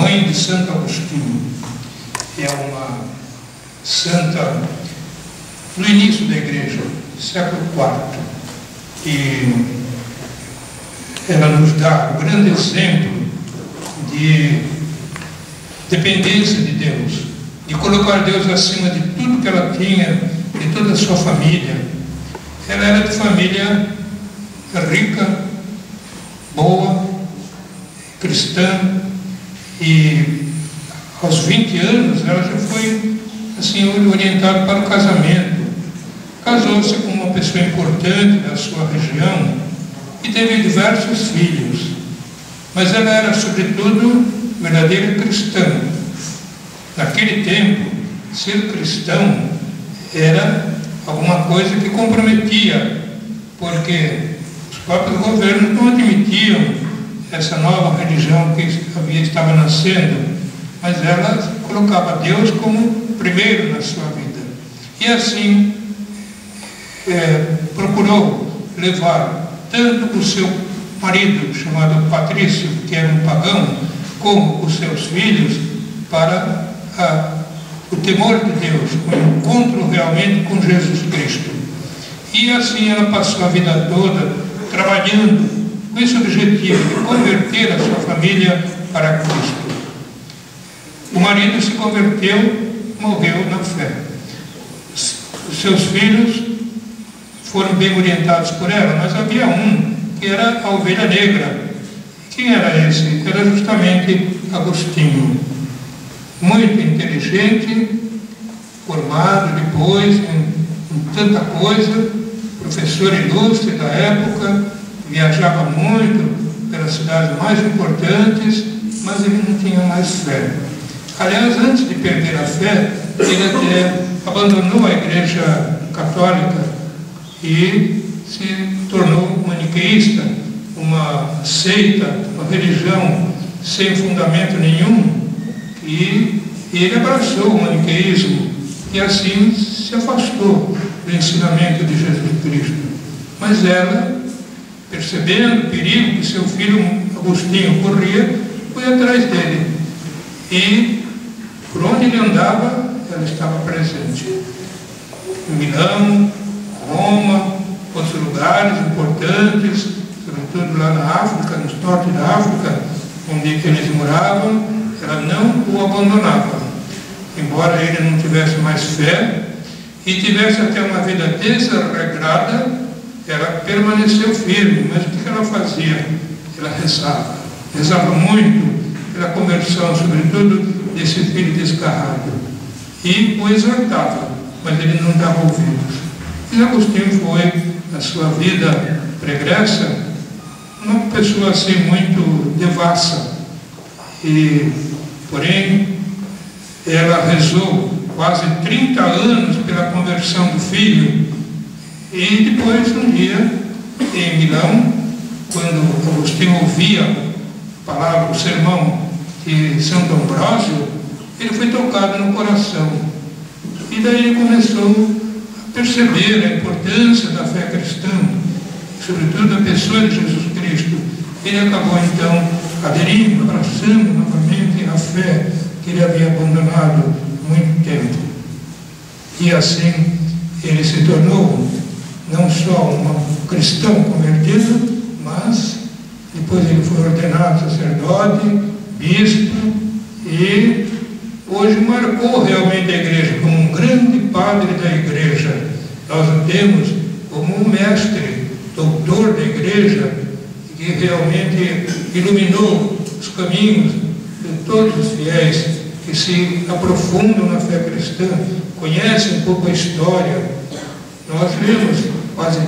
mãe de Santo Agostinho. É uma santa no início da igreja, século IV. E ela nos dá um grande exemplo de dependência de Deus, de colocar Deus acima de tudo que ela tinha, de toda a sua família. Ela era de família rica, boa, cristã, e aos 20 anos ela já foi assim orientada para o casamento. Casou-se com uma pessoa importante da sua região e teve diversos filhos, mas ela era sobretudo verdadeira cristã. Naquele tempo, ser cristão era alguma coisa que comprometia, porque os próprios governos não admitiam essa nova religião que estava nascendo, mas ela colocava Deus como primeiro na sua vida. E assim procurou levar tanto o seu marido, chamado Patrício, que era um pagão, como os seus filhos, para o temor de Deus, o encontro realmente com Jesus Cristo. E assim ela passou a vida toda trabalhando com esse objetivo de converter a sua família para Cristo. O marido se converteu, morreu na fé. Os seus filhos foram bem orientados por ela, mas havia um que era a ovelha negra. Quem era esse? Era justamente Agostinho. Muito inteligente, formado depois em tanta coisa, professor ilustre da época, viajava muito pelas cidades mais importantes, mas ele não tinha mais fé. Aliás, antes de perder a fé, ele até abandonou a Igreja Católica e se tornou maniqueísta, uma seita, uma religião sem fundamento nenhum, e ele abraçou o maniqueísmo e assim se afastou do ensinamento de Jesus Cristo. Mas ela, percebendo o perigo que seu filho Agostinho corria, foi atrás dele. E por onde ele andava, ela estava presente. Em Milão, Roma, outros lugares importantes, sobretudo lá na África, no norte da África, onde eles moravam, ela não o abandonava. Embora ele não tivesse mais fé e tivesse até uma vida desregrada, ela permaneceu firme. Mas o que ela fazia? Ela rezava. Rezava muito pela conversão, sobretudo desse filho desgarrado. E o exortava, mas ele não dava ouvidos. E Agostinho foi, na sua vida pregressa, uma pessoa assim muito devassa. Porém, ela rezou quase 30 anos pela conversão do filho. E depois, um dia, em Milão, quando Agostinho ouvia a palavra, o sermão de Santo Ambrósio, ele foi tocado no coração. E daí ele começou a perceber a importância da fé cristã, sobretudo da pessoa de Jesus Cristo. Ele acabou então aderindo, abraçando novamente a fé que ele havia abandonado há muito tempo. E assim ele se tornou não só um cristão convertido, mas depois ele foi ordenado sacerdote, bispo, e hoje marcou realmente a igreja como um grande padre da igreja. Nós o temos como um mestre, doutor da igreja, que realmente iluminou os caminhos de todos os fiéis que se aprofundam na fé cristã, conhecem um pouco a história. Nós lemos quase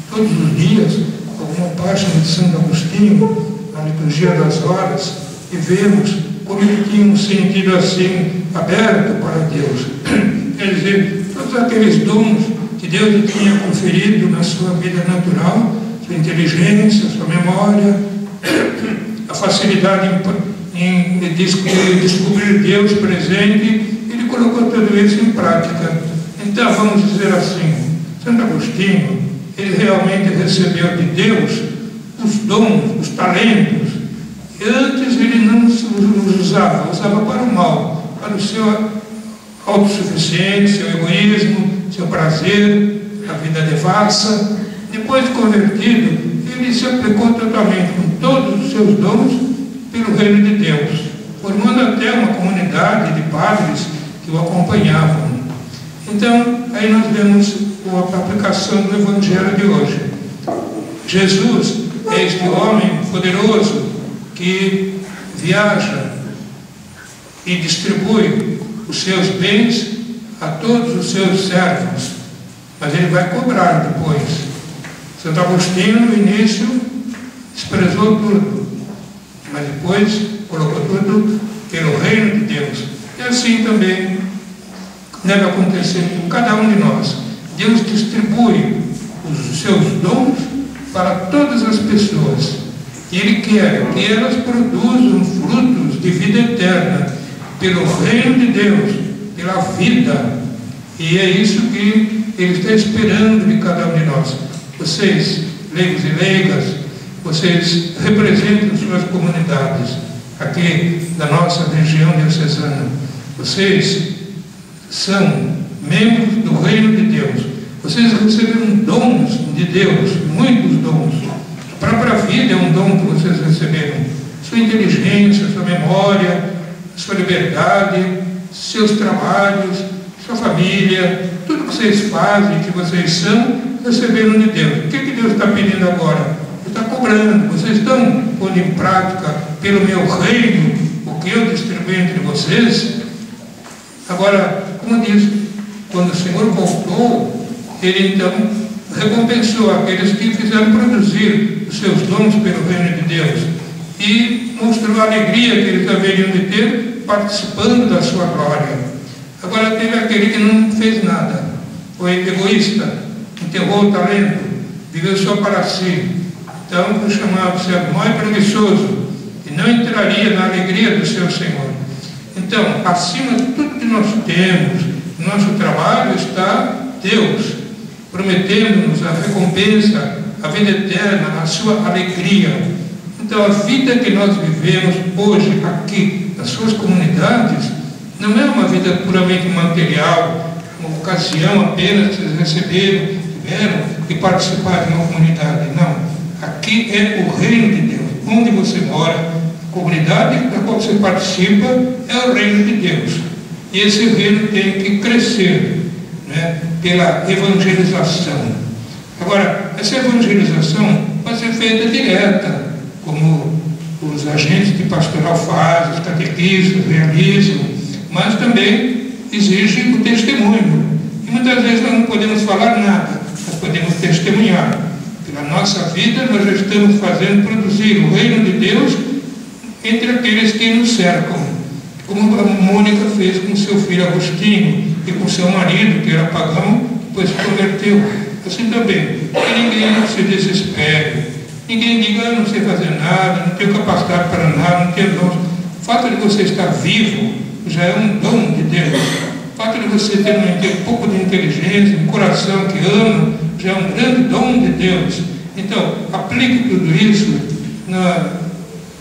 todos os dias alguma página de Santo Agostinho na liturgia das horas e vemos como ele tinha um sentido assim aberto para Deus. Quer dizer, todos aqueles dons que Deus lhe tinha conferido na sua vida natural, sua inteligência, sua memória, a facilidade em descobrir Deus presente, ele colocou tudo isso em prática. Então, vamos dizer assim, Santo Agostinho, ele realmente recebeu de Deus os dons, os talentos, que antes ele não os usava para o mal, para o seu autossuficiência, seu egoísmo, seu prazer, a vida devassa. Depois de convertido, ele se aplicou totalmente com todos os seus dons pelo reino de Deus, formando até uma comunidade de padres que o acompanhavam. Então, aí nós vemos a aplicação do Evangelho de hoje. Jesus é este homem poderoso que viaja e distribui os seus bens a todos os seus servos, mas ele vai cobrar depois. Santo Agostinho, no início, desprezou tudo, mas depois colocou tudo pelo reino de Deus. E assim também deve acontecer com cada um de nós. Deus distribui os seus dons para todas as pessoas. E Ele quer que elas produzam frutos de vida eterna, pelo reino de Deus, pela vida. E é isso que Ele está esperando de cada um de nós. Vocês, leigos e leigas, vocês representam suas comunidades aqui da nossa região diocesana. Vocês são membros do reino de Deus. Vocês receberam dons de Deus, muitos dons. A própria vida é um dom que vocês receberam. Sua inteligência, sua memória, sua liberdade, seus trabalhos, sua família, tudo que vocês fazem, que vocês são, receberam de Deus. O que Deus está pedindo agora? Ele está cobrando. Vocês estão pondo em prática pelo meu reino o que eu distribuí entre vocês? Agora, como diz, quando o Senhor voltou, Ele então recompensou aqueles que fizeram produzir os seus dons pelo reino de Deus e mostrou a alegria que eles haveriam de ter participando da sua glória. Agora teve aquele que não fez nada, foi egoísta, enterrou o talento, viveu só para si. Então foi chamado servo mau e preguiçoso, e não entraria na alegria do seu Senhor. Então, acima de tudo que nós temos, no nosso trabalho está Deus, prometendo-nos a recompensa, a vida eterna, a sua alegria. Então, a vida que nós vivemos hoje aqui, nas suas comunidades, não é uma vida puramente material, uma ocasião apenas que vocês receberam, tiveram e participaram de uma comunidade. Não. Aqui é o reino de Deus. Onde você mora, a comunidade da qual você participa, é o reino de Deus. E esse reino tem que crescer, né, pela evangelização. Agora, essa evangelização pode ser feita direta, como os agentes de pastoral fazem, os catequistas realizam, mas também exige o testemunho. E muitas vezes nós não podemos falar nada, nós podemos testemunhar. Pela nossa vida, nós já estamos fazendo produzir o reino de Deus entre aqueles que nos cercam, como a Mônica fez com seu filho Agostinho e com seu marido, que era pagão, depois se converteu. Assim também, que ninguém se desespere, ninguém diga, eu não sei fazer nada, não tenho capacidade para nada, não tenho dons. O fato de você estar vivo já é um dom de Deus. O fato de você ter um pouco de inteligência, um coração que ama, já é um grande dom de Deus. Então, aplique tudo isso na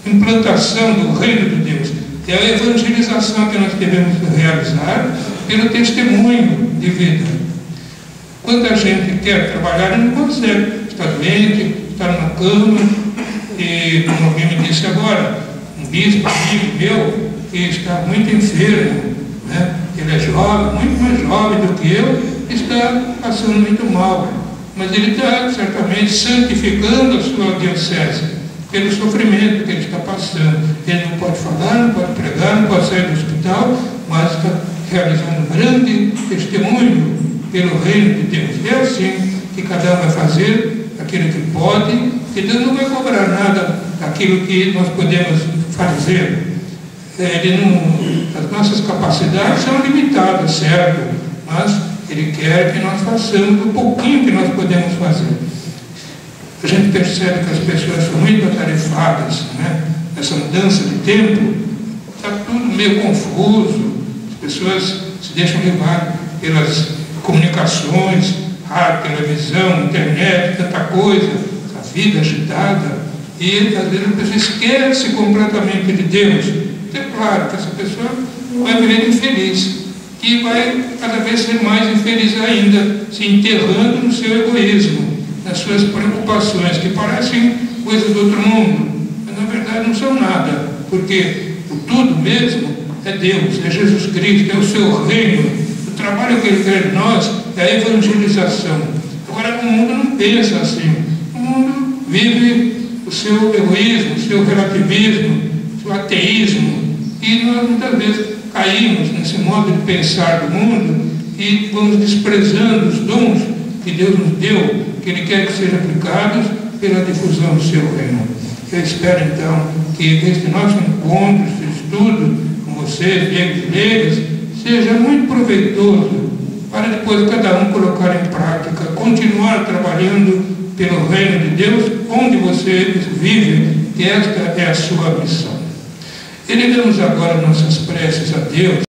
implantação do reino de Deus. É a evangelização que nós devemos realizar pelo testemunho de vida. Quanta gente quer trabalhar e não consegue. Está doente, está numa cama, e como alguém me disse agora, um bispo amigo meu, que está muito enfermo, né? Ele é jovem, muito mais jovem do que eu, está passando muito mal. Mas ele está certamente santificando a sua diocese pelo sofrimento que ele está passando. Ele não pode falar, não pode pregar, não pode sair do hospital, mas está realizando um grande testemunho pelo reino de Deus. É assim que cada um vai fazer aquilo que pode, que Deus não vai cobrar nada daquilo que nós podemos fazer. As nossas capacidades são limitadas, certo? Mas Ele quer que nós façamos o pouquinho que nós podemos fazer. A gente percebe que as pessoas são muito atarefadas, né? Nessa mudança de tempo, está tudo meio confuso, as pessoas se deixam levar pelas comunicações, rádio, televisão, internet, tanta coisa, a vida agitada, e às vezes a pessoa esquece completamente de Deus. claro que essa pessoa vai viver infeliz, que vai cada vez ser mais infeliz ainda, se enterrando no seu egoísmo, nas suas preocupações, que parecem coisas do outro mundo, mas na verdade não são nada, porque o tudo mesmo é Deus, é Jesus Cristo, é o seu reino. O trabalho que Ele quer em nós é a evangelização. Agora, o mundo não pensa assim. O mundo vive o seu egoísmo, o seu relativismo, o seu ateísmo. E nós, muitas vezes, caímos nesse modo de pensar do mundo e vamos desprezando os dons que Deus nos deu, que Ele quer que sejam aplicados pela difusão do seu reino. Eu espero, então, que este nosso encontro, este estudo com vocês, leigos e leigas, seja muito proveitoso para depois cada um colocar em prática, continuar trabalhando pelo reino de Deus, onde vocês vivem, e esta é a sua missão. Elevemos agora nossas preces a Deus.